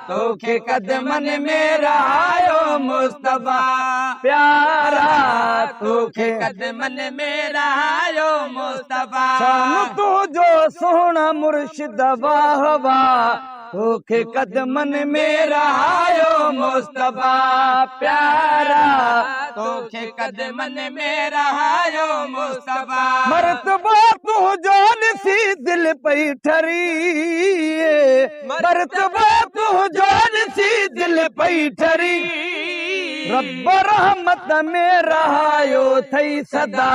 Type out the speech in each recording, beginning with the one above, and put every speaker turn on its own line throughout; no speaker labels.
तोखे कदमन में रहायो मुस्तफा प्यारा तोखे कदमन में रहायो मुस्तफा
शान तू जो सोहना मुर्शिद वाह वाह तोखे कदमन में
रहायो मुस्तफा प्यारा तोखे कदमन में रहायो मुस्तफा
मर्तबा तू जान सी दिल पई ठरी मर्तबा तू जान सी दिल पई ठरी रब रहमत में रहायो थई सदा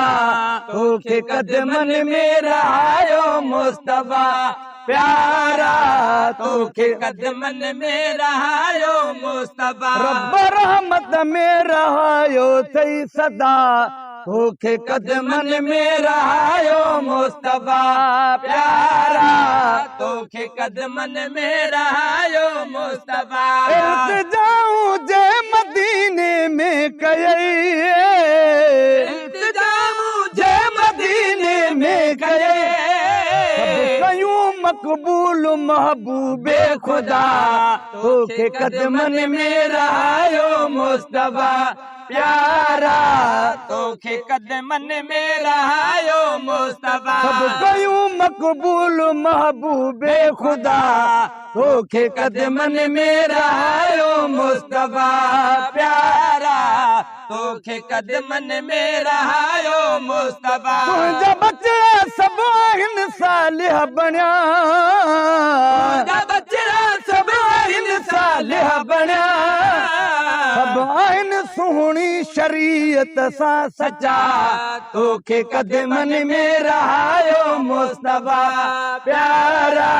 तोखे कदमन में रहायो मुस्तफा प्यारा
तोखे कदमन में रहायो मुस्तफा
रब रहमत में रहायो थई सदा तोखे कदमन में रहायो मुस्तफा
प्यारा तोखे कदमन में रहायो मुस्तफा
इल्तिजाऊं जे मदीने में कयई
इल्तिजाऊं जे मदीने में कयई
मकबूल महबूबे खुदा तोखे कदमन में रहायो मुस्तफा
प्यारा तोखे कदमन में रहायो मुस्तफा
सब कयूं मकबूल महबूबे खुदा तोखे कदमन में रहायो मुस्तफा
प्यारा तोखे कदमन में रहायो मुस्तफा
तुंहिंजा बचड़ा सब आहिनि सालिह बणिया
तुंहिंजा बचड़ा सब आहिनि सालिह
बणिया सब आहिनि सुहिणी शरीयत सां सचा तोखे कदमन में रहायो मुस्तफा प्यारा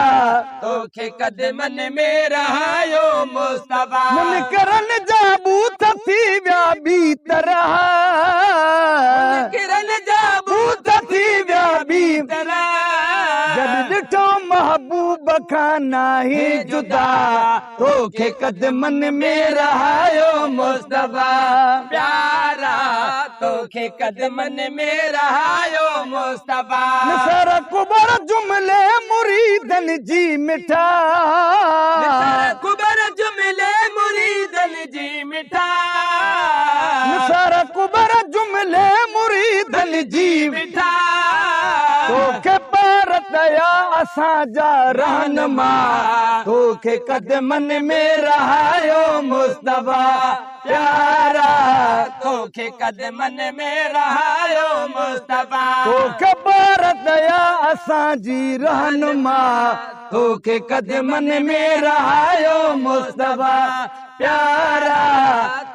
तोखे कदमन में रहायो मुस्तफा
मुनकरन जा बूथ थी विया ॿी तरह
मुनकरन जा बूथ
थी विया ॿी
तरह
जब ॾिठो महबूब खां नाही जुदा तोखे कदमन में रहायो मुस्तफा
प्यारा तोखे कदमन में रहायो मुस्तफा
निसर कुबर जुमले मुरीदन जी मिठा
कुबर जुमले मुरीदन जी मिठा
निसर कुबर जुमले मुरीदन जी
मिठा
तोखे पार दया असांजा रहनुमा तोखे कदमन में रहायो मुस्तफा प्यारा
तोखे कदमन में रहायो मुस्तफा
तोखे पार दया असांजी रहनुमा तोखे कदमन में रहायो मुस्तफा प्यारा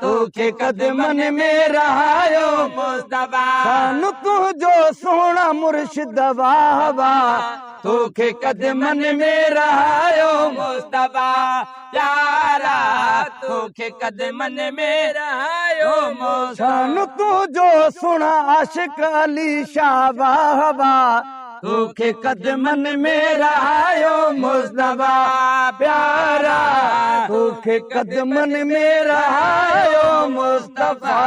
तोखे कदमन में रहायो
मुस्तफा
शान तुंहिंजो सोहणा मुर्शिद वाह वाह तोखे कदमन में रहायो
मुस्तफा प्यारा तोखे कदमन में रहायो मुस्तफा
शान तुंहिंजो सोहणा आशिक अली शाह वाह वाह तोखे कदमन में रहायो मुस्तफा प्यारा तोखे कदमन में रहायो मुस्तफा